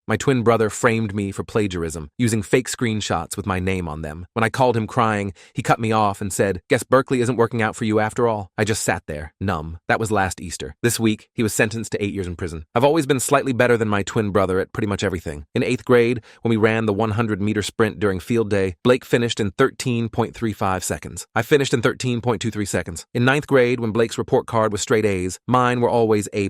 My twin brother framed me for plagiarism, using fake screenshots with my name on them. When I called him crying, he cut me off and said, "Guess Berkeley isn't working out for you after all." I just sat there, numb. That was last Easter. This week, he was sentenced to 8 years in prison. I've always been slightly better than my twin brother at pretty much everything. In 8th grade, when we ran the 100-meter sprint during field day, Blake finished in 13.35 seconds. I finished in 13.23 seconds. In 9th grade, when Blake's report card was straight A's, mine were always A+.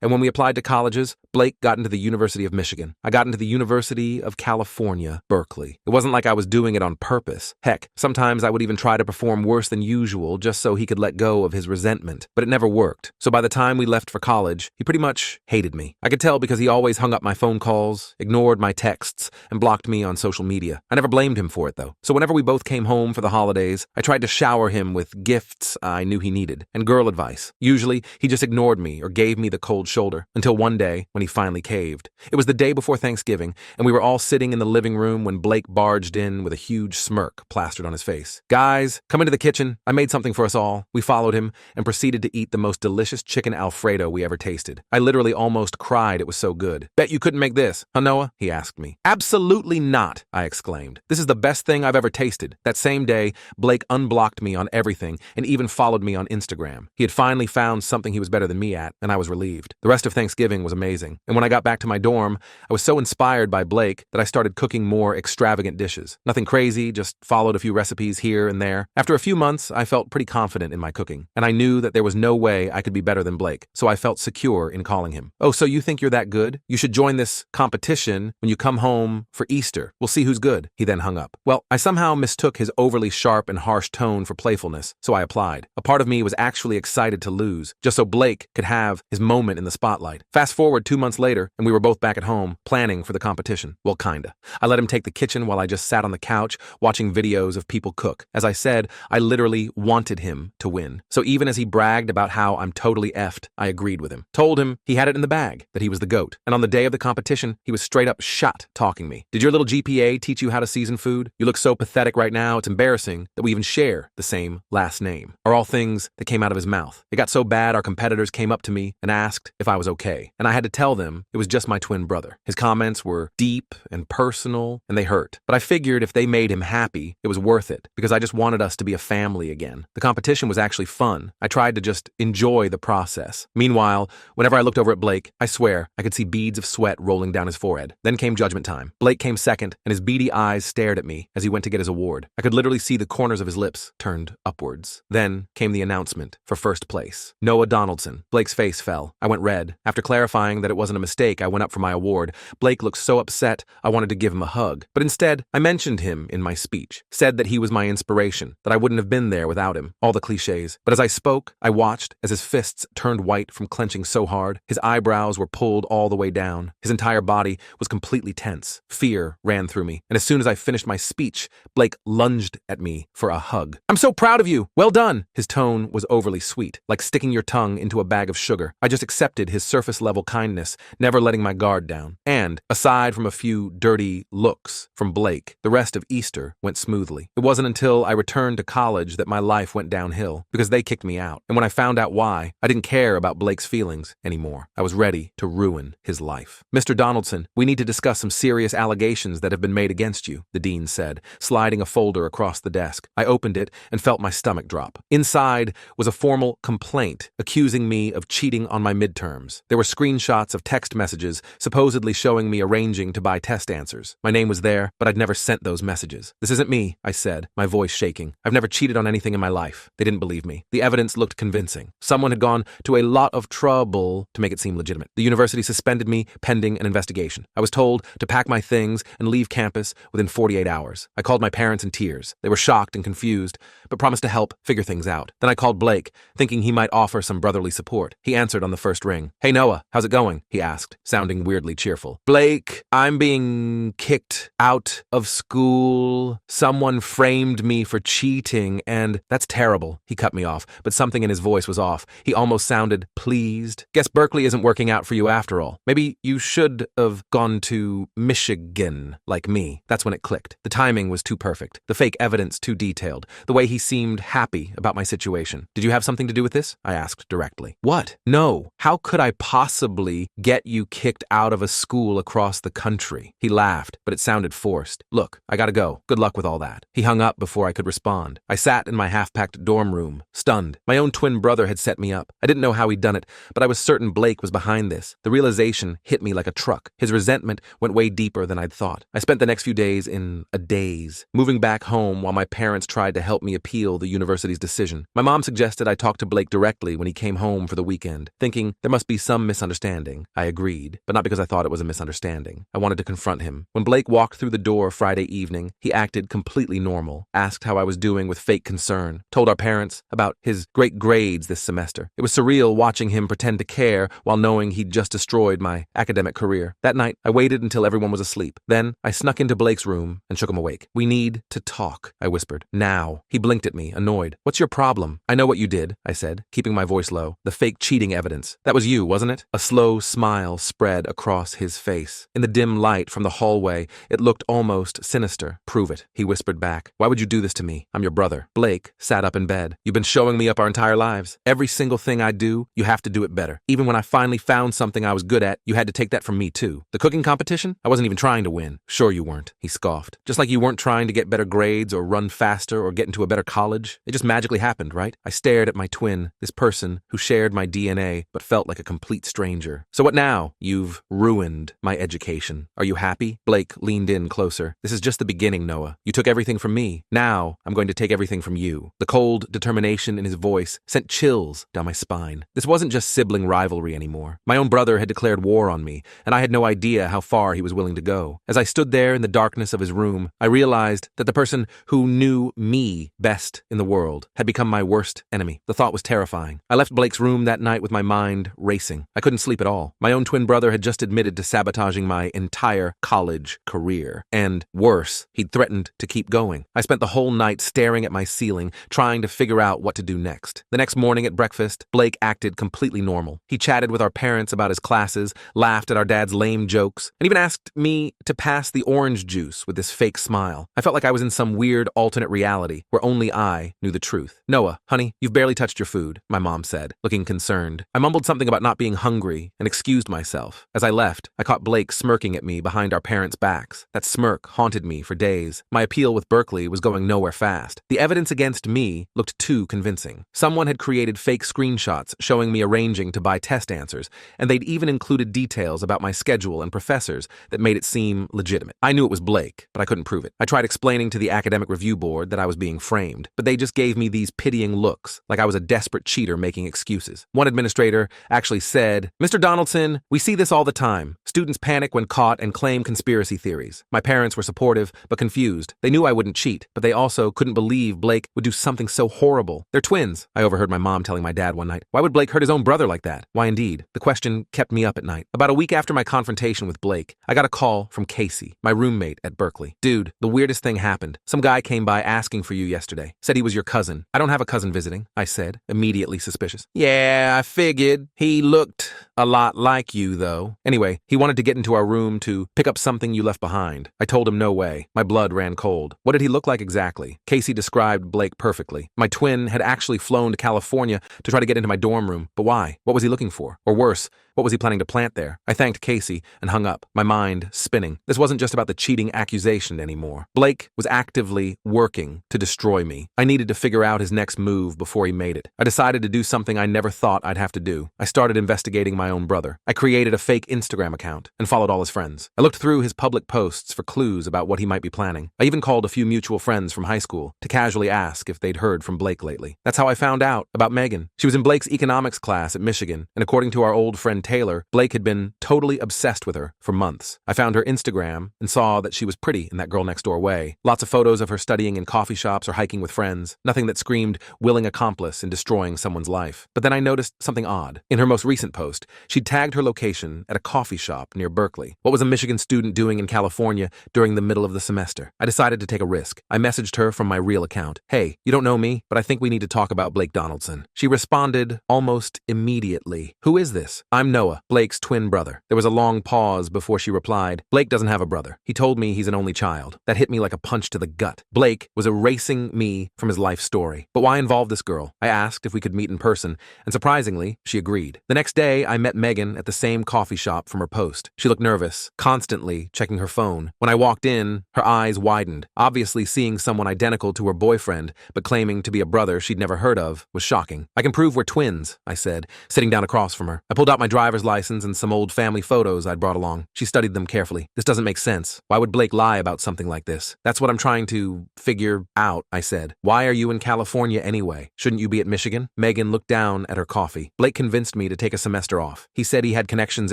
And when we applied to colleges, Blake got into the University of Michigan. I got into the University of California, Berkeley. It wasn't like I was doing it on purpose. Heck, sometimes I would even try to perform worse than usual just so he could let go of his resentment. But it never worked. So by the time we left for college, he pretty much hated me. I could tell because he always hung up my phone calls, ignored my texts, and blocked me on social media. I never blamed him for it, though. So whenever we both came home for the holidays, I tried to shower him with gifts I knew he needed, and girl advice. Usually, he just ignored me or gave me the cold shoulder, until one day when he finally caved. It was the day before Thanksgiving, and we were all sitting in the living room when Blake barged in with a huge smirk plastered on his face. "Guys, come into the kitchen. I made something for us all." We followed him and proceeded to eat the most delicious chicken Alfredo we ever tasted. I literally almost cried, it was so good. "Bet you couldn't make this, huh, Noah?" he asked me. "Absolutely not," I exclaimed. "This is the best thing I've ever tasted." That same day, Blake unblocked me on everything and even followed me on Instagram. He had finally found something he was better than me at, and I was relieved. The rest of Thanksgiving was amazing, and when I got back to my dorm, I was so inspired by Blake that I started cooking more extravagant dishes. Nothing crazy, just followed a few recipes here and there. After a few months, I felt pretty confident in my cooking, and I knew that there was no way I could be better than Blake, so I felt secure in calling him. "Oh, so you think you're that good? You should join this competition when you come home for Easter. We'll see who's good." He then hung up. Well, I somehow mistook his overly sharp and harsh tone for playfulness, so I applied. A part of me was actually excited to lose, just so Blake could have his moment in the spotlight. Fast forward 2 months later, and we were both back at home, planning for the competition. Well, kinda. I let him take the kitchen while I just sat on the couch, watching videos of people cook. As I said, I literally wanted him to win. So even as he bragged about how I'm totally effed, I agreed with him. Told him he had it in the bag, that he was the GOAT. And on the day of the competition, he was straight up shot talking me. "Did your little GPA teach you how to season food? You look so pathetic right now, it's embarrassing that we even share the same last name," are all things that came out of his mouth. It got so bad our competitors came up to me and asked if I was okay. And I had to tell them it was just my twin brother. His comments were deep and personal, and they hurt. But I figured if they made him happy, it was worth it, because I just wanted us to be a family again. The competition was actually fun. I tried to just enjoy the process. Meanwhile, whenever I looked over at Blake, I swear I could see beads of sweat rolling down his forehead. Then came judgment time. Blake came second, and his beady eyes stared at me as he went to get his award. I could literally see the corners of his lips turned upwards. Then came the announcement for first place. Noah Donaldson. Blake's face fell. I went red. After clarifying that it wasn't a mistake, I went up for my award. Blake looked so upset, I wanted to give him a hug. But instead, I mentioned him in my speech, said that he was my inspiration, that I wouldn't have been there without him. All the cliches. But as I spoke, I watched as his fists turned white from clenching so hard. His eyebrows were pulled all the way down. His entire body was completely tense. Fear ran through me. And as soon as I finished my speech, Blake lunged at me for a hug. "I'm so proud of you. Well done." His tone was overly sweet, like sticking your tongue into a bag of sugar. I just accepted his surface-level kindness, never letting my guard down. And, aside from a few dirty looks from Blake, the rest of Easter went smoothly. It wasn't until I returned to college that my life went downhill, because they kicked me out. And when I found out why, I didn't care about Blake's feelings anymore. I was ready to ruin his life. "Mr. Donaldson, we need to discuss some serious allegations that have been made against you," the dean said, sliding a folder across the desk. I opened it and felt my stomach drop. Inside was a formal complaint accusing me of cheating on my midterms. There were screenshots of text messages supposedly showing me arranging to buy test answers. My name was there, but I'd never sent those messages. "This isn't me," I said, my voice shaking. "I've never cheated on anything in my life." They didn't believe me. The evidence looked convincing. Someone had gone to a lot of trouble to make it seem legitimate. The university suspended me pending an investigation. I was told to pack my things and leave campus within 48 hours. I called my parents in tears. They were shocked and confused, but promised to help figure things out. Then I called Blake, thinking he might offer some brotherly support. He answered on the first ring. "Hey Noah, how's it going?" he asked, sounding weirdly cheerful. "Blake, I'm being kicked out of school. Someone framed me for cheating and..." "That's terrible," he cut me off, but something in his voice was off. He almost sounded pleased. "Guess Berkeley isn't working out for you after all. Maybe you should have gone to Michigan like me." That's when it clicked. The timing was too perfect. The fake evidence too detailed. The way he seemed happy about my situation. "Did you have something to do with this?" I asked directly. "What? No. How could I possibly get you kicked out of a school school across the country. He laughed, but it sounded forced. Look, I gotta go. Good luck with all that. He hung up before I could respond. I sat in my half-packed dorm room, stunned. My own twin brother had set me up. I didn't know how he'd done it, but I was certain Blake was behind this. The realization hit me like a truck. His resentment went way deeper than I'd thought. I spent the next few days in a daze, moving back home while my parents tried to help me appeal the university's decision. My mom suggested I talk to Blake directly when he came home for the weekend, thinking there must be some misunderstanding. I agreed, but not because I thought it was a misunderstanding. I wanted to confront him. When Blake walked through the door Friday evening, he acted completely normal, asked how I was doing with fake concern, told our parents about his great grades this semester. It was surreal watching him pretend to care while knowing he'd just destroyed my academic career. That night, I waited until everyone was asleep. Then, I snuck into Blake's room and shook him awake. "We need to talk," I whispered. "Now." He blinked at me, annoyed. "What's your problem?" "I know what you did," I said, keeping my voice low. "The fake cheating evidence. That was you, wasn't it?" A slow smile spread across his face. In the dim light from the hallway, it looked almost sinister. "Prove it," he whispered back. "Why would you do this to me? I'm your brother." Blake sat up in bed. "You've been showing me up our entire lives. Every single thing I do, you have to do it better. Even when I finally found something I was good at, you had to take that from me too. The cooking competition? I wasn't even trying to win." "Sure you weren't," he scoffed. "Just like you weren't trying to get better grades or run faster or get into a better college. It just magically happened, right?" I stared at my twin, this person who shared my DNA but felt like a complete stranger. "So what now? You've ruined my education. Are you happy?" Blake leaned in closer. "This is just the beginning, Noah. You took everything from me. Now I'm going to take everything from you." The cold determination in his voice sent chills down my spine. This wasn't just sibling rivalry anymore. My own brother had declared war on me, and I had no idea how far he was willing to go. As I stood there in the darkness of his room, I realized that the person who knew me best in the world had become my worst enemy. The thought was terrifying. I left Blake's room that night with my mind racing. I couldn't sleep at all. My own twin brother had just admitted to sabotaging my entire college career. And worse, he'd threatened to keep going. I spent the whole night staring at my ceiling, trying to figure out what to do next. The next morning at breakfast, Blake acted completely normal. He chatted with our parents about his classes, laughed at our dad's lame jokes, and even asked me to pass the orange juice with this fake smile. I felt like I was in some weird alternate reality where only I knew the truth. "Noah, honey, you've barely touched your food," my mom said, looking concerned. I mumbled something about not being hungry and excused myself. As I left, I caught Blake smirking at me behind our parents' backs. That smirk haunted me for days. My appeal with Berkeley was going nowhere fast. The evidence against me looked too convincing. Someone had created fake screenshots showing me arranging to buy test answers, and they'd even included details about my schedule and professors that made it seem legitimate. I knew it was Blake, but I couldn't prove it. I tried explaining to the academic review board that I was being framed, but they just gave me these pitying looks, like I was a desperate cheater making excuses. One administrator actually said, "Mr. Donaldson, we see this all the time. Students panic when caught and claim conspiracy theories." My parents were supportive, but confused. They knew I wouldn't cheat, but they also couldn't believe Blake would do something so horrible. "They're twins," I overheard my mom telling my dad one night. "Why would Blake hurt his own brother like that?" Why indeed? The question kept me up at night. About a week after my confrontation with Blake, I got a call from Casey, my roommate at Berkeley. "Dude, the weirdest thing happened. Some guy came by asking for you yesterday. Said he was your cousin." "I don't have a cousin visiting," I said, immediately suspicious. "Yeah, I figured. He looked a lot like you, though. Anyway, he wanted to get into our room to pick up something you left behind." I told him no way. My blood ran cold. What did he look like exactly? Casey described Blake perfectly. My twin had actually flown to California to try to get into my dorm room. But why? What was he looking for? Or worse, what was he planning to plant there? I thanked Casey and hung up, my mind spinning. This wasn't just about the cheating accusation anymore. Blake was actively working to destroy me. I needed to figure out his next move before he made it. I decided to do something I never thought I'd have to do. I started investigating my own brother. I created a fake Instagram account and followed all his friends. I looked through his public posts for clues about what he might be planning. I even called a few mutual friends from high school to casually ask if they'd heard from Blake lately. That's how I found out about Megan. She was in Blake's economics class at Michigan, and according to our old friend Taylor, Blake had been totally obsessed with her for months. I found her Instagram and saw that she was pretty in that girl next door way. Lots of photos of her studying in coffee shops or hiking with friends. Nothing that screamed willing accomplice in destroying someone's life. But then I noticed something odd. In her most recent post, she'd tagged her location at a coffee shop near Berkeley. What was a Michigan student doing in California during the middle of the semester? I decided to take a risk. I messaged her from my real account. "Hey, you don't know me, but I think we need to talk about Blake Donaldson." She responded almost immediately. "Who is this?" "I'm Noah, Blake's twin brother." There was a long pause before she replied, "Blake doesn't have a brother. He told me he's an only child." That hit me like a punch to the gut. Blake was erasing me from his life story. But why involve this girl? I asked if we could meet in person, and surprisingly, she agreed. The next day, I met Megan at the same coffee shop from her post. post. She looked nervous, constantly checking her phone. When I walked in, her eyes widened. Obviously, seeing someone identical to her boyfriend, but claiming to be a brother she'd never heard of, was shocking. "I can prove we're twins," I said, sitting down across from her. I pulled out my driver's license and some old family photos I'd brought along. She studied them carefully. "This doesn't make sense. Why would Blake lie about something like this?" "That's what I'm trying to figure out," I said. "Why are you in California anyway? Shouldn't you be at Michigan?" Megan looked down at her coffee. "Blake convinced me to take a semester off. He said he had connections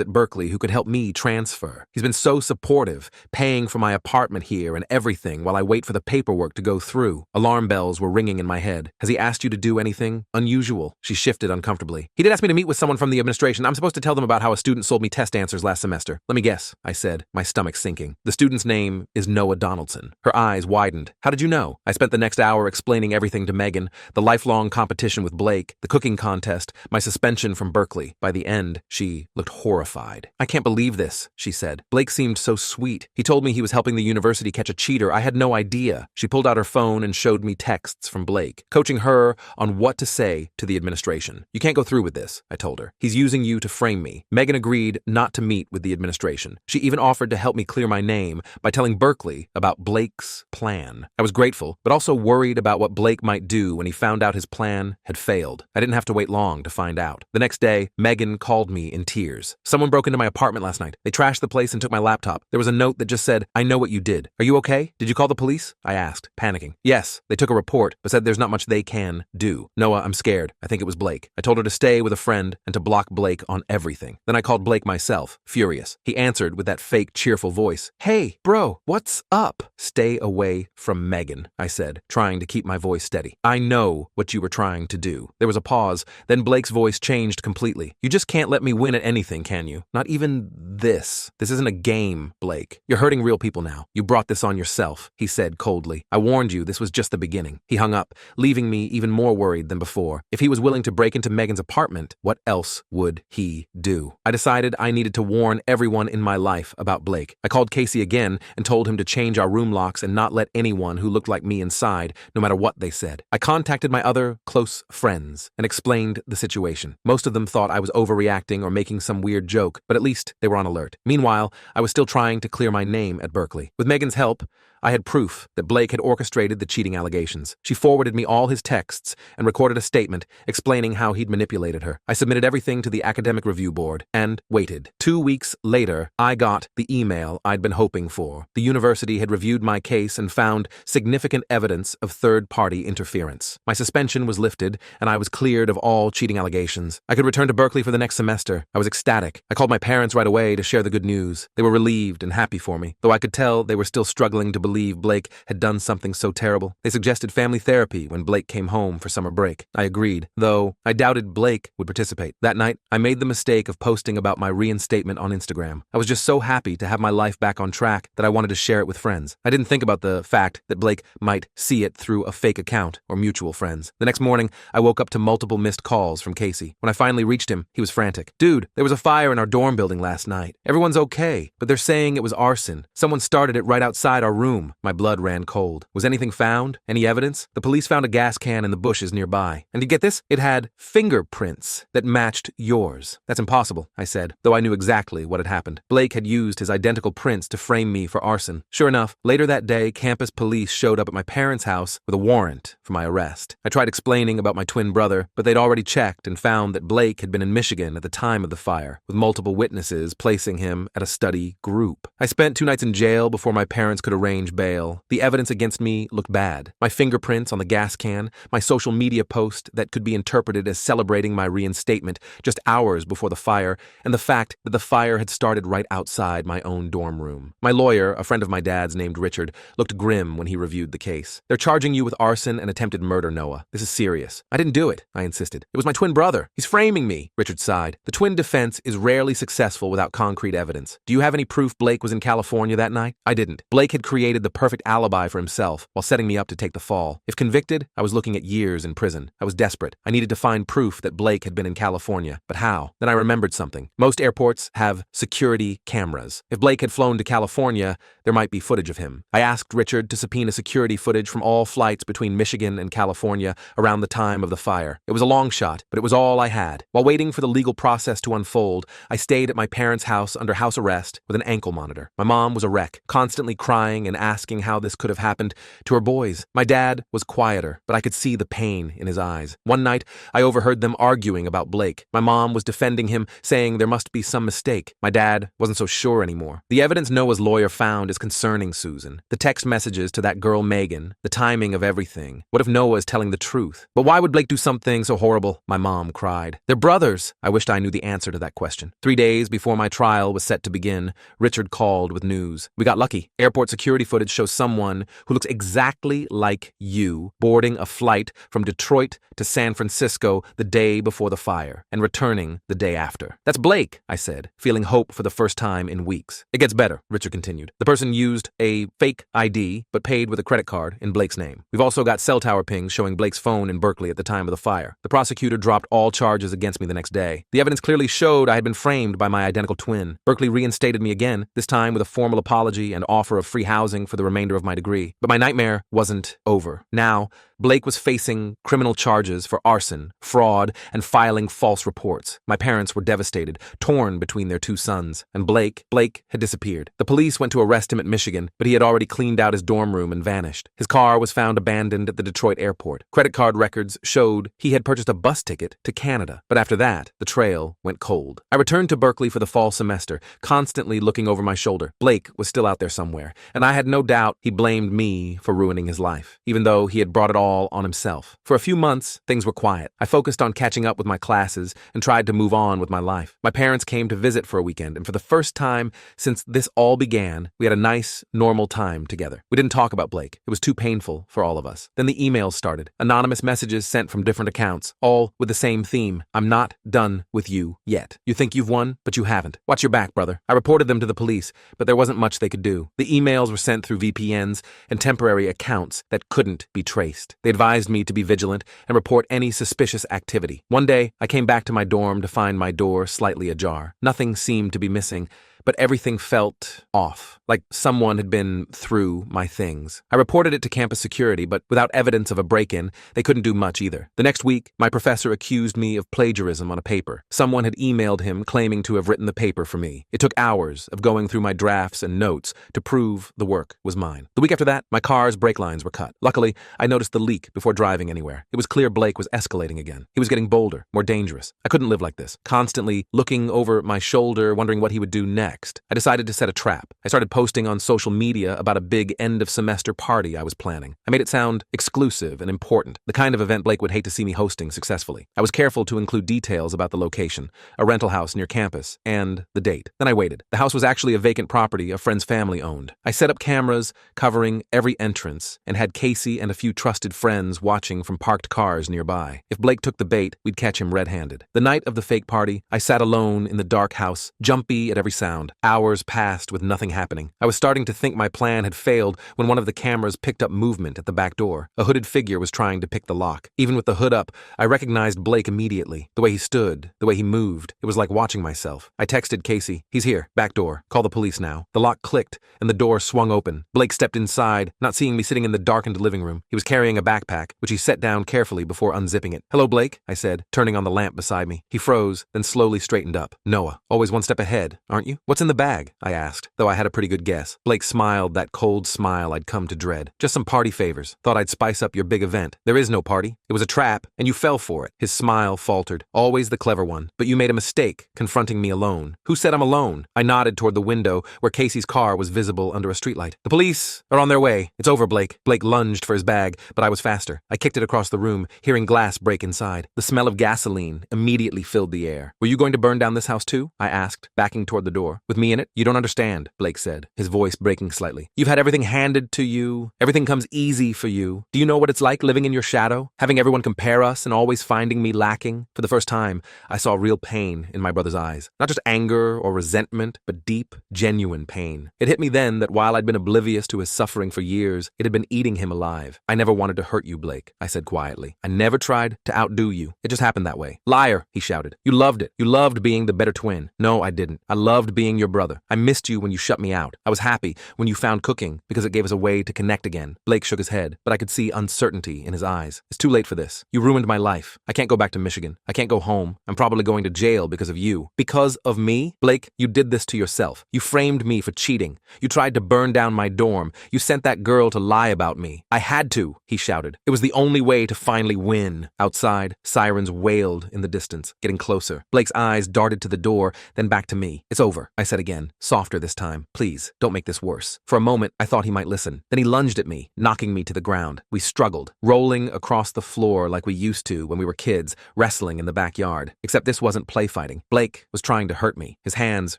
at Berkeley who could help me transfer. He's been so supportive, paying for my apartment here and everything while I wait for the paperwork to go through." Alarm bells were ringing in my head. "Has he asked you to do anything unusual?" She shifted uncomfortably. "He did ask me to meet with someone from the administration. I'm supposed to tell them about how a student sold me test answers last semester." "Let me guess," I said, my stomach sinking. "The student's name is Noah Donaldson." Her eyes widened. "How did you know?" I spent the next hour explaining everything to Megan, the lifelong competition with Blake, the cooking contest, my suspension from Berkeley. By the end, she looked horrified. "I can't believe this," she said. "Blake seemed so sweet. He told me he was helping the university catch a cheater. I had no idea." She pulled out her phone and showed me texts from Blake, coaching her on what to say to the administration. "You can't go through with this," I told her. "He's using you to frame me." Megan agreed not to meet with the administration. She even offered to help me clear my name by telling Berkeley about Blake's plan. I was grateful, but also worried about what Blake might do when he found out his plan had failed. I didn't have to wait long to find out. The next day, Megan called me in tears. "Someone broke into my apartment last night. They trashed the place and took my laptop. There was a note that just said, 'I know what you did. Are you okay? Did you call the police?' I asked, panicking. "Yes, they took a report, but said there's not much they can do." "Noah, I'm scared. I think it was Blake." I told her to stay with a friend and to block Blake on everything. Then I called Blake myself, furious. He answered with that fake, cheerful voice. "Hey, bro, what's up?" "Stay away from Megan," I said, trying to keep my voice steady. "I know what you were trying to do." There was a pause, then Blake's voice changed completely. "You just can't let me win at anything, can you? Not even this. This isn't a game, Blake. You're hurting real people now. You brought this on yourself," he said coldly. "I warned you, this was just the beginning." He hung up, leaving me even more worried than before. If he was willing to break into Megan's apartment, what else would he do? I decided I needed to warn everyone in my life about Blake. I called Casey again and told him to change our room locks and not let anyone who looked like me inside, no matter what they said. I contacted my other close friends and explained the situation. Most of them thought I was overreacting or making some weird joke, but at least they were on alert. Meanwhile, I was still trying to clear my name at Berkeley. With Megan's help, I had proof that Blake had orchestrated the cheating allegations. She forwarded me all his texts and recorded a statement explaining how he'd manipulated her. I submitted everything to the academic review board and waited. 2 weeks later, I got the email I'd been hoping for. The university had reviewed my case and found significant evidence of third-party interference. My suspension was lifted, and I was cleared of all cheating allegations. I could return to Berkeley for the next semester. I was ecstatic. I called my parents right away to share the good news. They were relieved and happy for me, though I could tell they were still struggling to believe Blake had done something so terrible. They suggested family therapy when Blake came home for summer break. I agreed, though I doubted Blake would participate. That night, I made the mistake of posting about my reinstatement on Instagram. I was just so happy to have my life back on track that I wanted to share it with friends. I didn't think about the fact that Blake might see it through a fake account or mutual friends. The next morning, I woke up to multiple missed calls from Casey. When I finally reached him, he was frantic. "Dude, there was a fire in our dorm building last night. Everyone's okay, but they're saying it was arson. Someone started it right outside our room." My blood ran cold. Was anything found? Any evidence? The police found a gas can in the bushes nearby. And you get this? It had fingerprints that matched yours. "That's impossible," I said, though I knew exactly what had happened. Blake had used his identical prints to frame me for arson. Sure enough, later that day, campus police showed up at my parents' house with a warrant for my arrest. I tried explaining about my twin brother, but they'd already checked and found that Blake had been in Michigan at the time of the fire, with multiple witnesses placing him at a study group. I spent 2 nights in jail before my parents could arrange bail. The evidence against me looked bad. My fingerprints on the gas can, my social media post that could be interpreted as celebrating my reinstatement just hours before the fire, and the fact that the fire had started right outside my own dorm room. My lawyer, a friend of my dad's named Richard, looked grim when he reviewed the case. "They're charging you with arson and attempted murder, Noah. This is serious." "I didn't do it," I insisted. "It was my twin brother. He's framing me." Richard sighed. "The twin defense is rarely successful without concrete evidence. Do you have any proof Blake was in California that night?" I didn't. Blake had created created the perfect alibi for himself while setting me up to take the fall. If convicted, I was looking at years in prison. I was desperate. I needed to find proof that Blake had been in California. But how? Then I remembered something. Most airports have security cameras. If Blake had flown to California, there might be footage of him. I asked Richard to subpoena security footage from all flights between Michigan and California around the time of the fire. It was a long shot, but it was all I had. While waiting for the legal process to unfold, I stayed at my parents' house under house arrest with an ankle monitor. My mom was a wreck, constantly crying and asking how this could have happened to her boys. My dad was quieter, but I could see the pain in his eyes. One night, I overheard them arguing about Blake. My mom was defending him, saying there must be some mistake. My dad wasn't so sure anymore. The evidence Noah's lawyer found is concerning Susan. The text messages to that girl Megan, the timing of everything. What if Noah is telling the truth? But why would Blake do something so horrible? My mom cried. They're brothers. I wished I knew the answer to that question. 3 days before my trial was set to begin, Richard called with news. We got lucky. Airport security footage shows someone who looks exactly like you boarding a flight from Detroit to San Francisco the day before the fire and returning the day after. That's Blake, I said, feeling hope for the first time in weeks. It gets better, Richard continued. The person used a fake ID but paid with a credit card in Blake's name. We've also got cell tower pings showing Blake's phone in Berkeley at the time of the fire. The prosecutor dropped all charges against me the next day. The evidence clearly showed I had been framed by my identical twin. Berkeley reinstated me again, this time with a formal apology and offer of free housing for the remainder of my degree. But my nightmare wasn't over. Now, Blake was facing criminal charges for arson, fraud, and filing false reports. My parents were devastated, torn between their 2 sons. And Blake had disappeared. The police went to arrest him at Michigan, but he had already cleaned out his dorm room and vanished. His car was found abandoned at the Detroit airport. Credit card records showed he had purchased a bus ticket to Canada. But after that, the trail went cold. I returned to Berkeley for the fall semester, constantly looking over my shoulder. Blake was still out there somewhere, and I had no doubt he blamed me for ruining his life, even though he had brought it all on himself. For a few months, things were quiet. I focused on catching up with my classes and tried to move on with my life. My parents came to visit for a weekend, and for the first time since this all began, we had a nice, normal time together. We didn't talk about Blake. It was too painful for all of us. Then the emails started. Anonymous messages sent from different accounts, all with the same theme. I'm not done with you yet. You think you've won, but you haven't. Watch your back, brother. I reported them to the police, but there wasn't much they could do. The emails were sent through VPNs and temporary accounts that couldn't be traced. They advised me to be vigilant and report any suspicious activity. One day, I came back to my dorm to find my door slightly ajar. Nothing seemed to be missing, but everything felt off, like someone had been through my things. I reported it to campus security, but without evidence of a break-in, they couldn't do much either. The next week, my professor accused me of plagiarism on a paper. Someone had emailed him claiming to have written the paper for me. It took hours of going through my drafts and notes to prove the work was mine. The week after that, my car's brake lines were cut. Luckily, I noticed the leak before driving anywhere. It was clear Blake was escalating again. He was getting bolder, more dangerous. I couldn't live like this, constantly looking over my shoulder, wondering what he would do next. I decided to set a trap. I started posting on social media about a big end-of-semester party I was planning. I made it sound exclusive and important, the kind of event Blake would hate to see me hosting successfully. I was careful to include details about the location, a rental house near campus, and the date. Then I waited. The house was actually a vacant property a friend's family owned. I set up cameras covering every entrance and had Casey and a few trusted friends watching from parked cars nearby. If Blake took the bait, we'd catch him red-handed. The night of the fake party, I sat alone in the dark house, jumpy at every sound. Hours passed with nothing happening. I was starting to think my plan had failed when one of the cameras picked up movement at the back door. A hooded figure was trying to pick the lock. Even with the hood up, I recognized Blake immediately. The way he stood, the way he moved, it was like watching myself. I texted Casey. He's here, back door. Call the police now. The lock clicked, and the door swung open. Blake stepped inside, not seeing me sitting in the darkened living room. He was carrying a backpack, which he set down carefully before unzipping it. Hello, Blake, I said, turning on the lamp beside me. He froze, then slowly straightened up. Noah, always one step ahead, aren't you? What's in the bag? I asked, though I had a pretty good guess. Blake smiled that cold smile I'd come to dread. Just some party favors. Thought I'd spice up your big event. There is no party. It was a trap, and you fell for it. His smile faltered. Always the clever one. But you made a mistake, confronting me alone. Who said I'm alone? I nodded toward the window where Casey's car was visible under a streetlight. The police are on their way. It's over, Blake. Blake lunged for his bag, but I was faster. I kicked it across the room, hearing glass break inside. The smell of gasoline immediately filled the air. Were you going to burn down this house too? I asked, backing toward the door. door, with me in it? You don't understand, Blake said, his voice breaking slightly. You've had everything handed to you. Everything comes easy for you. Do you know what it's like living in your shadow? Having everyone compare us and always finding me lacking? For the first time, I saw real pain in my brother's eyes. Not just anger or resentment, but deep, genuine pain. It hit me then that while I'd been oblivious to his suffering for years, it had been eating him alive. I never wanted to hurt you, Blake, I said quietly. I never tried to outdo you. It just happened that way. Liar, he shouted. You loved it. You loved being the better twin. No, I didn't. I loved being your brother. I missed you when you shut me out. I was happy when you found cooking because it gave us a way to connect again. Blake shook his head, but I could see uncertainty in his eyes. It's too late for this. You ruined my life. I can't go back to Michigan. I can't go home. I'm probably going to jail because of you. Because of me? Blake, you did this to yourself. You framed me for cheating. You tried to burn down my dorm. You sent that girl to lie about me. I had to, he shouted. It was the only way to finally win. Outside, sirens wailed in the distance, getting closer. Blake's eyes darted to the door, then back to me. It's over, I said again, softer this time. Please, don't make this worse. For a moment, I thought he might listen. Then he lunged at me, knocking me to the ground. We struggled, rolling across the floor like we used to when we were kids, wrestling in the backyard. Except this wasn't play fighting. Blake was trying to hurt me, his hands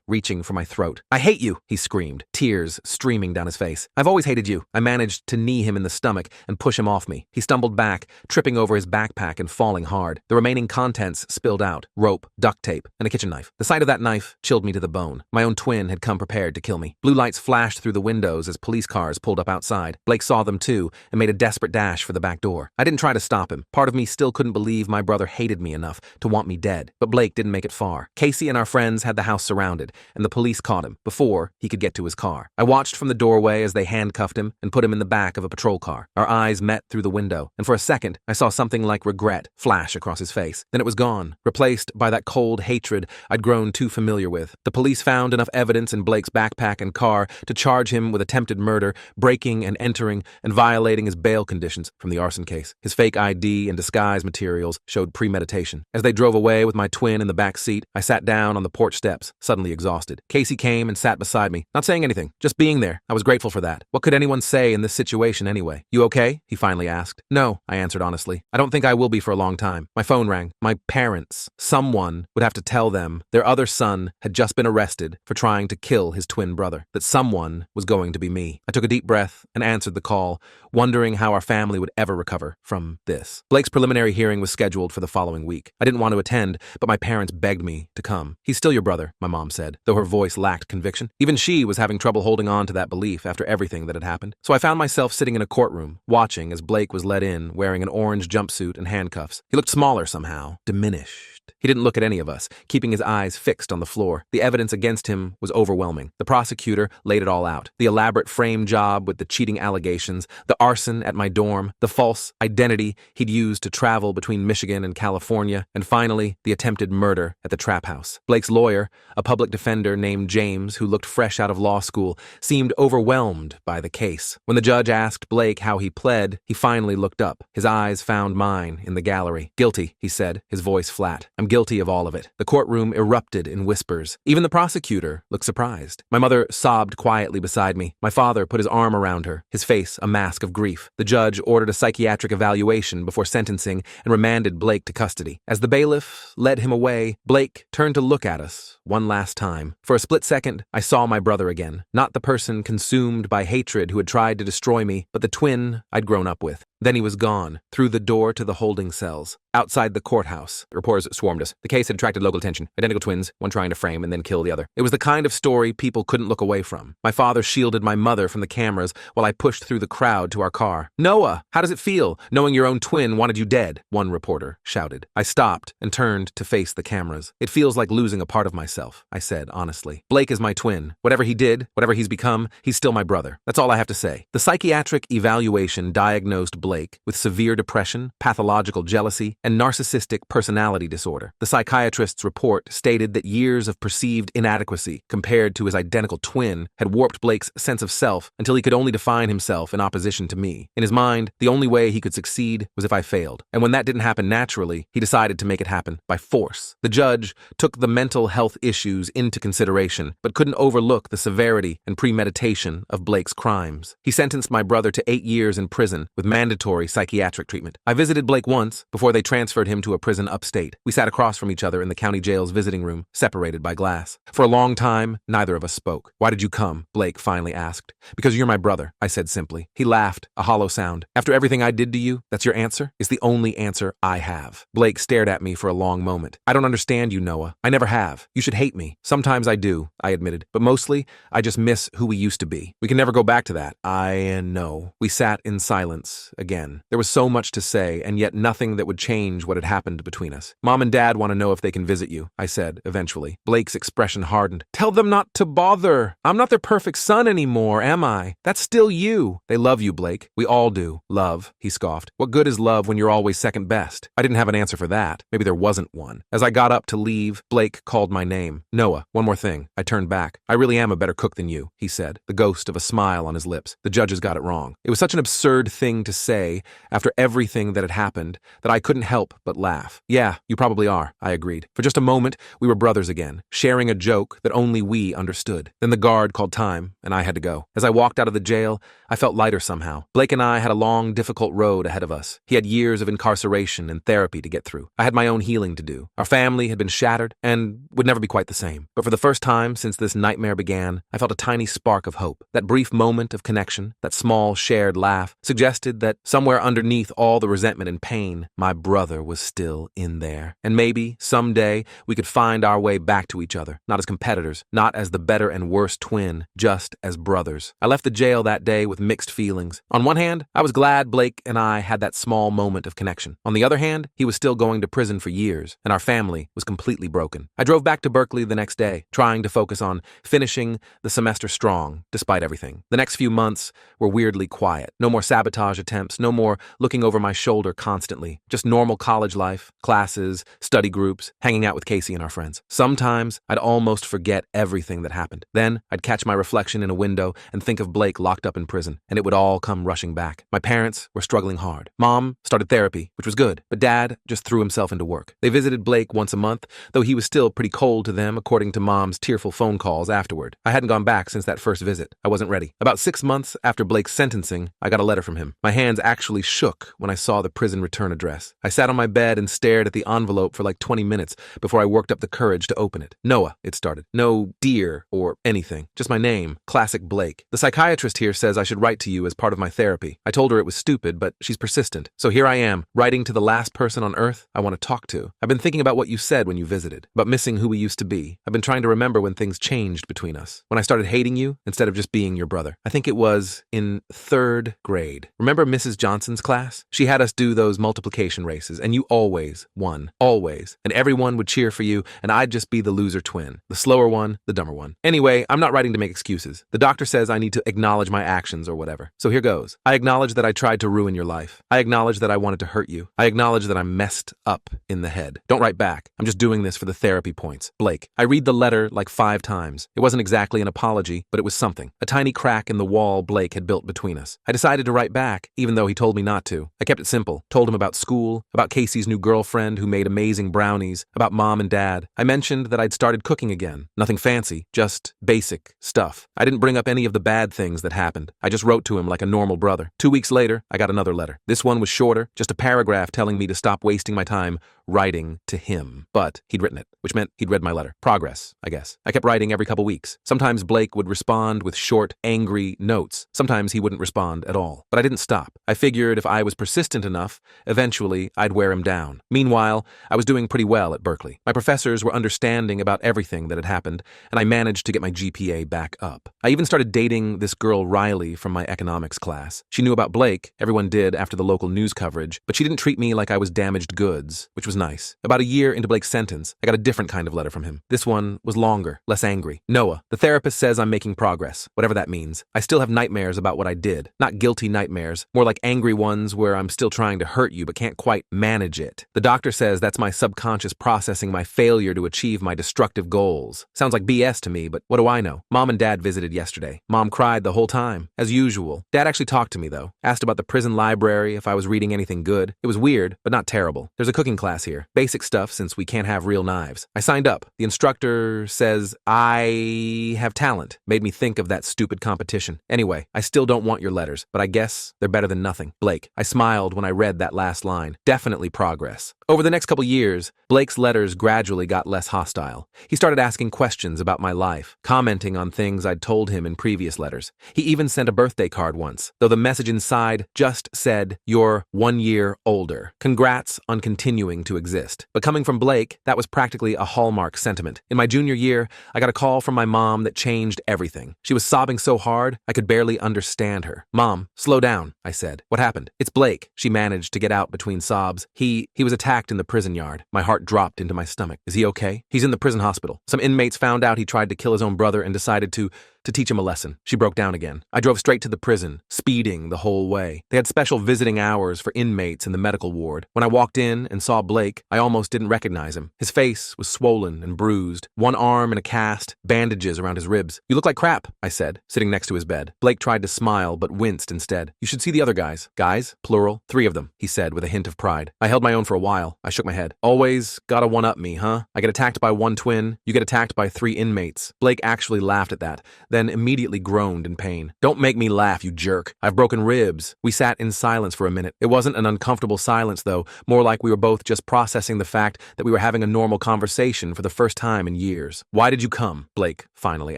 reaching for my throat. I hate you, he screamed, tears streaming down his face. I've always hated you. I managed to knee him in the stomach and push him off me. He stumbled back, tripping over his backpack and falling hard. The remaining contents spilled out, rope, duct tape, and a kitchen knife. The sight of that knife chilled me to the bone. My own twin had come prepared to kill me. Blue lights flashed through the windows as police cars pulled up outside. Blake saw them too and made a desperate dash for the back door. I didn't try to stop him. Part of me still couldn't believe my brother hated me enough to want me dead. But Blake didn't make it far. Casey and our friends had the house surrounded, and the police caught him before he could get to his car. I watched from the doorway as they handcuffed him and put him in the back of a patrol car. Our eyes met through the window, and for a second, I saw something like regret flash across his face. Then it was gone, replaced by that cold hatred I'd grown too familiar with. The police found enough evidence in Blake's backpack and car to charge him with attempted murder, breaking and entering, and violating his bail conditions from the arson case. His fake ID and disguise materials showed premeditation. As they drove away with my twin in the back seat, I sat down on the porch steps, suddenly exhausted. Casey came and sat beside me, not saying anything, just being there. I was grateful for that. What could anyone say in this situation anyway? You okay? He finally asked. No, I answered honestly. I don't think I will be for a long time. My phone rang. My parents. Someone would have to tell them their other son had just been arrested for trying to kill his twin brother. That someone was going to be me. I took a deep breath and answered the call, wondering how our family would ever recover from this. Blake's preliminary hearing was scheduled for the following week. I didn't want to attend, but my parents begged me to come. He's still your brother, my mom said, though her voice lacked conviction. Even she was having trouble holding on to that belief after everything that had happened. So I found myself sitting in a courtroom, watching as Blake was led in, wearing an orange jumpsuit and handcuffs. He looked smaller somehow, diminished. He didn't look at any of us, keeping his eyes fixed on the floor. The evidence against him was overwhelming. The prosecutor laid it all out. The elaborate frame job with the cheating allegations, the arson at my dorm, the false identity he'd used to travel between Michigan and California, and finally, the attempted murder at the trap house. Blake's lawyer, a public defender named James, who looked fresh out of law school, seemed overwhelmed by the case. When the judge asked Blake how he pled, he finally looked up. His eyes found mine in the gallery. Guilty, he said, his voice flat. I'm guilty of all of it. The courtroom erupted in whispers. Even the prosecutor looked surprised. My mother sobbed quietly beside me. My father put his arm around her, his face a mask of grief. The judge ordered a psychiatric evaluation before sentencing and remanded Blake to custody. As the bailiff led him away, Blake turned to look at us one last time. For a split second, I saw my brother again. Not the person consumed by hatred who had tried to destroy me, but the twin I'd grown up with. Then he was gone, through the door to the holding cells. Outside the courthouse, reporters swarmed us. The case had attracted local attention. Identical twins, one trying to frame and then kill the other. It was the kind of story people couldn't look away from. My father shielded my mother from the cameras while I pushed through the crowd to our car. Noah, how does it feel, knowing your own twin wanted you dead? One reporter shouted. I stopped and turned to face the cameras. It feels like losing a part of myself, I said honestly. Blake is my twin. Whatever he did, whatever he's become, he's still my brother. That's all I have to say. The psychiatric evaluation diagnosed Blake with severe depression, pathological jealousy, and narcissistic personality disorder. The psychiatrist's report stated that years of perceived inadequacy compared to his identical twin had warped Blake's sense of self until he could only define himself in opposition to me. In his mind, the only way he could succeed was if I failed. And when that didn't happen naturally, he decided to make it happen by force. The judge took the mental health issues into consideration, but couldn't overlook the severity and premeditation of Blake's crimes. He sentenced my brother to 8 years in prison with mandatory mandatory psychiatric treatment. I visited Blake once before they transferred him to a prison upstate. We sat across from each other in the county jail's visiting room, separated by glass. For a long time, neither of us spoke. "Why did you come?" Blake finally asked. "Because you're my brother," I said simply. He laughed, a hollow sound. "After everything I did to you, that's your answer?" "It's the only answer I have." Blake stared at me for a long moment. "I don't understand you, Noah. I never have. You should hate me." "Sometimes I do," I admitted. "But mostly, I just miss who we used to be. We can never go back to that." I know. We sat in silence again. There was so much to say, and yet nothing that would change what had happened between us. "Mom and Dad want to know if they can visit you," I said, eventually. Blake's expression hardened. "Tell them not to bother. I'm not their perfect son anymore, am I? That's still you." "They love you, Blake. We all do." "Love," he scoffed. "What good is love when you're always second best?" I didn't have an answer for that. Maybe there wasn't one. As I got up to leave, Blake called my name. "Noah, one more thing." I turned back. "I really am a better cook than you," he said, the ghost of a smile on his lips. The judges got it wrong. It was such an absurd thing to say after everything that had happened that I couldn't help but laugh. "Yeah, you probably are," I agreed. For just a moment, we were brothers again, sharing a joke that only we understood. Then the guard called time, and I had to go. As I walked out of the jail, I felt lighter somehow. Blake and I had a long, difficult road ahead of us. He had years of incarceration and therapy to get through. I had my own healing to do. Our family had been shattered and would never be quite the same. But for the first time since this nightmare began, I felt a tiny spark of hope. That brief moment of connection, that small shared laugh, suggested that somewhere underneath all the resentment and pain, my brother was still in there. And maybe, someday, we could find our way back to each other, not as competitors, not as the better and worse twin, just as brothers. I left the jail that day with mixed feelings. On one hand, I was glad Blake and I had that small moment of connection. On the other hand, he was still going to prison for years, and our family was completely broken. I drove back to Berkeley the next day, trying to focus on finishing the semester strong, despite everything. The next few months were weirdly quiet. No more sabotage attempts, no more looking over my shoulder constantly. Just normal college life, classes, study groups, hanging out with Casey and our friends. Sometimes I'd almost forget everything that happened. Then I'd catch my reflection in a window and think of Blake locked up in prison, and it would all come rushing back. My parents were struggling hard. Mom started therapy, which was good, but Dad just threw himself into work. They visited Blake once a month, though he was still pretty cold to them according to Mom's tearful phone calls afterward. I hadn't gone back since that first visit. I wasn't ready. About 6 months after Blake's sentencing, I got a letter from him. My hands actually shook when I saw the prison return address. I sat on my bed and stared at the envelope for like 20 minutes before I worked up the courage to open it. "Noah," it started. No dear or anything. Just my name. Classic Blake. "The psychiatrist here says I should write to you as part of my therapy." I told her it was stupid, but she's persistent. So here I am, writing to the last person on earth I want to talk to. I've been thinking about what you said when you visited, about missing who we used to be. I've been trying to remember when things changed between us, when I started hating you instead of just being your brother. I think it was in 3rd grade. Remember Mrs. Johnson's class? She had us do those multiplication races, and you always won. Always. And everyone would cheer for you, and I'd just be the loser twin. The slower one, the dumber one. Anyway, I'm not writing to make excuses. The doctor says I need to acknowledge my actions or whatever. So here goes. I acknowledge that I tried to ruin your life. I acknowledge that I wanted to hurt you. I acknowledge that I'm messed up in the head. Don't write back. I'm just doing this for the therapy points. Blake. I read the letter like 5 times. It wasn't exactly an apology, but it was something. A tiny crack in the wall Blake had built between us. I decided to write back, even though he told me not to. I kept it simple. Told him about school, about Casey's new girlfriend who made amazing brownies, about Mom and Dad. I mentioned that I'd started cooking again. Nothing fancy, just basic stuff. I didn't bring up any of the bad things that happened. I just wrote to him like a normal brother. 2 weeks later, I got another letter. This one was shorter, just a paragraph telling me to stop wasting my time writing to him. But he'd written it, which meant he'd read my letter. Progress, I guess. I kept writing every couple weeks. Sometimes Blake would respond with short, angry notes. Sometimes he wouldn't respond at all. But I didn't stop. I figured if I was persistent enough, eventually I'd wear him down. Meanwhile, I was doing pretty well at Berkeley. My professors were understanding about everything that had happened, and I managed to get my GPA back up. I even started dating this girl Riley from my economics class. She knew about Blake, everyone did after the local news coverage, but she didn't treat me like I was damaged goods, which was nice. About a year into Blake's sentence, I got a different kind of letter from him. This one was longer, less angry. "Noah, the therapist says I'm making progress, whatever that means. I still have nightmares about what I did. Not guilty nightmares, more like angry ones where I'm still trying to hurt you but can't quite manage it. The doctor says that's my subconscious processing my failure to achieve my destructive goals. Sounds like BS to me, but what do I know? Mom and Dad visited yesterday. Mom cried the whole time, as usual. Dad actually talked to me, though. Asked about the prison library, if I was reading anything good. It was weird, but not terrible. There's a cooking class class here. Basic stuff since we can't have real knives. I signed up. The instructor says I have talent. Made me think of that stupid competition. Anyway, I still don't want your letters, but I guess they're better than nothing. Blake. I smiled when I read that last line. Definitely progress. Over the next couple years, Blake's letters gradually got less hostile. He started asking questions about my life, commenting on things I'd told him in previous letters. He even sent a birthday card once, though the message inside just said, "You're 1 year older. Congrats on continuing to exist." But coming from Blake, that was practically a hallmark sentiment. In my junior year, I got a call from my mom that changed everything. She was sobbing so hard, I could barely understand her. "Mom, slow down," I said. "What happened?" "It's Blake," she managed to get out between sobs. He was attacked in the prison yard." My heart dropped into my stomach. "Is he okay?" "He's in the prison hospital. Some inmates found out he tried to kill his own brother and decided to teach him a lesson." She broke down again. I drove straight to the prison, speeding the whole way. They had special visiting hours for inmates in the medical ward. When I walked in and saw Blake, I almost didn't recognize him. His face was swollen and bruised, one arm in a cast, bandages around his ribs. "You look like crap," I said, sitting next to his bed. Blake tried to smile but winced instead. "You should see the other guys." "Guys? Plural?" "3 of them," he said with a hint of pride. I held my own for a while. I shook my head. "Always gotta one-up me, huh? I get attacked by 1 twin, you get attacked by 3 inmates." Blake actually laughed at that, then immediately groaned in pain. "Don't make me laugh, you jerk. I've broken ribs." We sat in silence for a minute. It wasn't an uncomfortable silence, though, more like we were both just processing the fact that we were having a normal conversation for the first time in years. "Why did you come?" Blake finally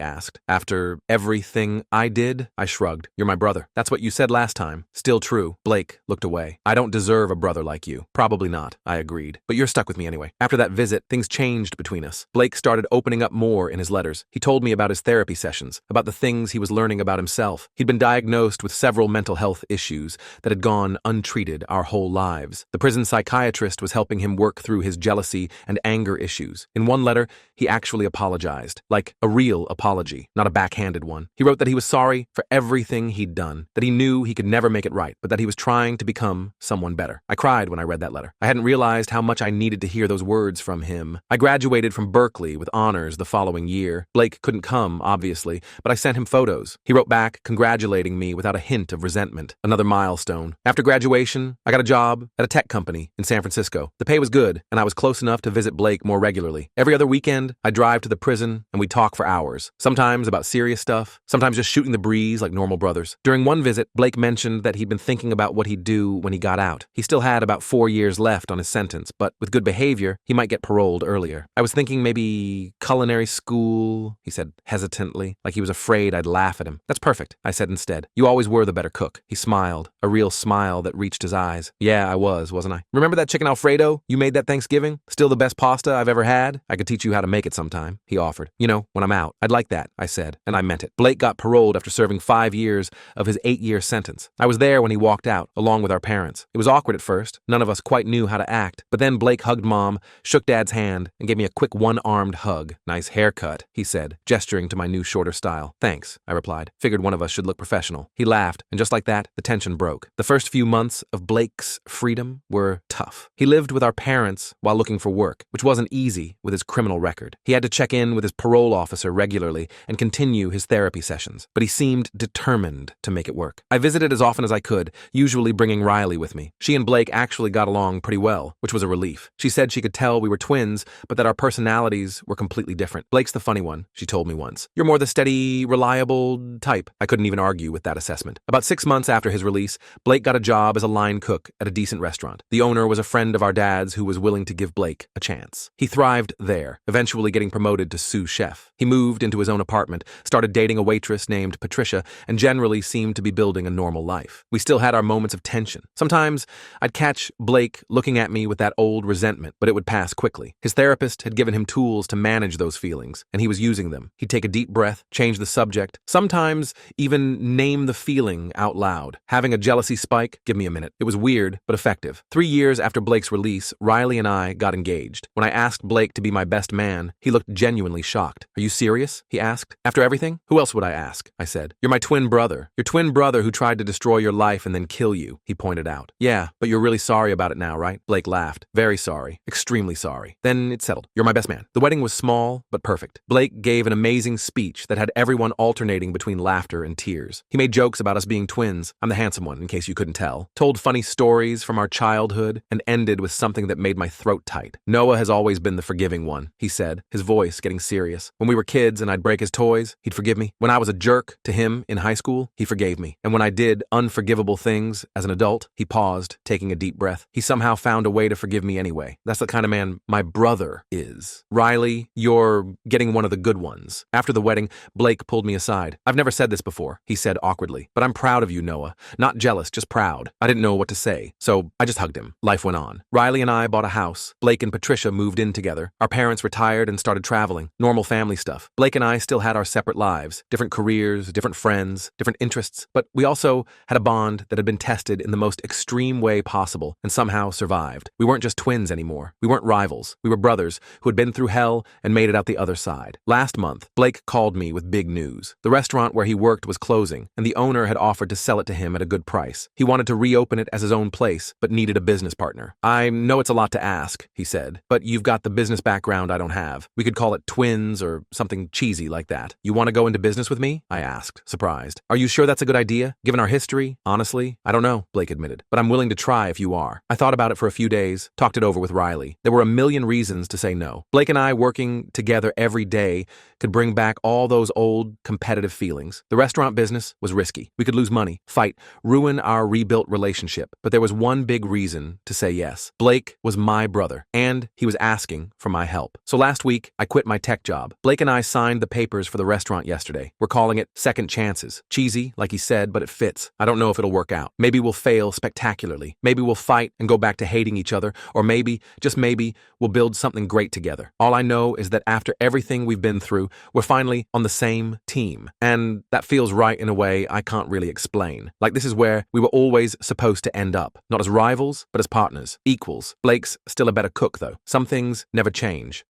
asked. "After everything I did?" I shrugged. "You're my brother. That's what you said last time." "Still true." Blake looked away. "I don't deserve a brother like you." "Probably not," I agreed. "But you're stuck with me anyway." After that visit, things changed between us. Blake started opening up more in his letters. He told me about his therapy sessions, about the things he was learning about himself. He'd been diagnosed with several mental health issues that had gone untreated our whole lives. The prison psychiatrist was helping him work through his jealousy and anger issues. In one letter, he actually apologized, like a real apology, not a backhanded one. He wrote that he was sorry for everything he'd done, that he knew he could never make it right, but that he was trying to become someone better. I cried when I read that letter. I hadn't realized how much I needed to hear those words from him. I graduated from Berkeley with honors the following year. Blake couldn't come, obviously, but I sent him photos. He wrote back congratulating me without a hint of resentment. Another milestone. After graduation, I got a job at a tech company in San Francisco. The pay was good, and I was close enough to visit Blake more regularly. Every other weekend, I'd drive to the prison and we'd talk for hours. Sometimes about serious stuff, sometimes just shooting the breeze like normal brothers. During one visit, Blake mentioned that he'd been thinking about what he'd do when he got out. He still had about 4 years left on his sentence, but with good behavior, he might get paroled earlier. I was thinking maybe culinary school, he said hesitantly, like he was afraid I'd laugh at him. "That's perfect," I said instead. "You always were the better cook." He smiled, a real smile that reached his eyes. "Yeah, I was, wasn't I? Remember that chicken Alfredo you made that Thanksgiving? Still the best pasta I've ever had? I could teach you how to make it sometime," he offered. "You know, when I'm out. I'd like that," I said, and I meant it. Blake got paroled after serving 5 years of his 8-year sentence. I was there when he walked out, along with our parents. It was awkward at first. None of us quite knew how to act. But then Blake hugged Mom, shook Dad's hand, and gave me a quick one-armed hug. "Nice haircut," he said, gesturing to my new shorter style. "Thanks," I replied. Figured one of us should look professional. He laughed, and just like that, the tension broke. The first few months of Blake's freedom were tough. He lived with our parents while looking for work, which wasn't easy with his criminal record. He had to check in with his parole officer regularly and continue his therapy sessions, but he seemed determined to make it work. I visited as often as I could, usually bringing Riley with me. She and Blake actually got along pretty well, which was a relief. She said she could tell we were twins, but that our personalities were completely different. "Blake's the funny one," she told me once. "You're more the steady, reliable type." I couldn't even argue with that assessment. About 6 months after his release, Blake got a job as a line cook at a decent restaurant. The owner was a friend of our dad's who was willing to give Blake a chance. He thrived there, eventually getting promoted to sous chef. He moved into his own apartment, started dating a waitress named Patricia, and generally seemed to be building a normal life. We still had our moments of tension. Sometimes I'd catch Blake looking at me with that old resentment, but it would pass quickly. His therapist had given him tools to manage those feelings, and he was using them. He'd take a deep breath, change the subject, sometimes even name the feeling out loud. Having a jealousy spike? Give me a minute. It was weird, but effective. 3 years after Blake's release, Riley and I got engaged. When I asked Blake to be my best man, he looked genuinely shocked. "Are you serious?" he asked. "After everything?" "Who else would I ask?" I said. "You're my twin brother. Your twin brother who tried to destroy your life and then kill you," he pointed out. "Yeah, but you're really sorry about it now, right?" Blake laughed. "Very sorry. Extremely sorry." Then it settled. "You're my best man." The wedding was small, but perfect. Blake gave an amazing speech that had everyone alternating between laughter and tears. He made jokes about us being twins. I'm the handsome one, in case you couldn't tell. Told funny stories from our childhood and ended with something that made my throat tight. Noah has always been the forgiving one, he said, his voice getting serious. When we were kids and I'd break his toys, he'd forgive me. When I was a jerk to him in high school, he forgave me. And when I did unforgivable things as an adult, he paused, taking a deep breath. He somehow found a way to forgive me anyway. That's the kind of man my brother is. Riley, you're getting one of the good ones. After the wedding, Blake pulled me aside. I've never said this before, he said awkwardly, but I'm proud of you, Noah. Not jealous, just proud. I didn't know what to say, so I just hugged him. Life went on. Riley and I bought a house. Blake and Patricia moved in together. Our parents retired and started traveling. Normal family stuff. Blake and I still had our separate lives, different careers, different friends, different interests, but we also had a bond that had been tested in the most extreme way possible and somehow survived. We weren't just twins anymore. We weren't rivals. We were brothers who had been through hell and made it out the other side. Last month, Blake called me with big news. The restaurant where he worked was closing, and the owner had offered to sell it to him at a good price. He wanted to reopen it as his own place, but needed a business partner. I know it's a lot to ask, he said, but you've got the business background I don't have. We could call it twins or something cheesy like that. You want to go into business with me? I asked, surprised. Are you sure that's a good idea, given our history? Honestly, I don't know, Blake admitted, but I'm willing to try if you are. I thought about it for a few days, talked it over with Riley. There were a million reasons to say no. Blake and I working together every day could bring back all those old competitive feelings. The restaurant business was risky. We could lose money, fight, ruin our rebuilt relationship. But there was one big reason to say yes. Blake was my brother, and he was asking for my help. So last week, I quit my tech job. Blake and I signed the papers for the restaurant yesterday. We're calling it Second Chances. Cheesy, like he said, but it fits. I don't know if it'll work out. Maybe we'll fail spectacularly. Maybe we'll fight and go back to hating each other, or maybe, just maybe, we'll build something great together. All I know is that after everything we've been through, we're finally on the same team. And that feels right in a way I can't really explain. Like this is where we were always supposed to end up. Not as rivals, but as partners. Equals. Blake's still a better cook, though. Some things never change.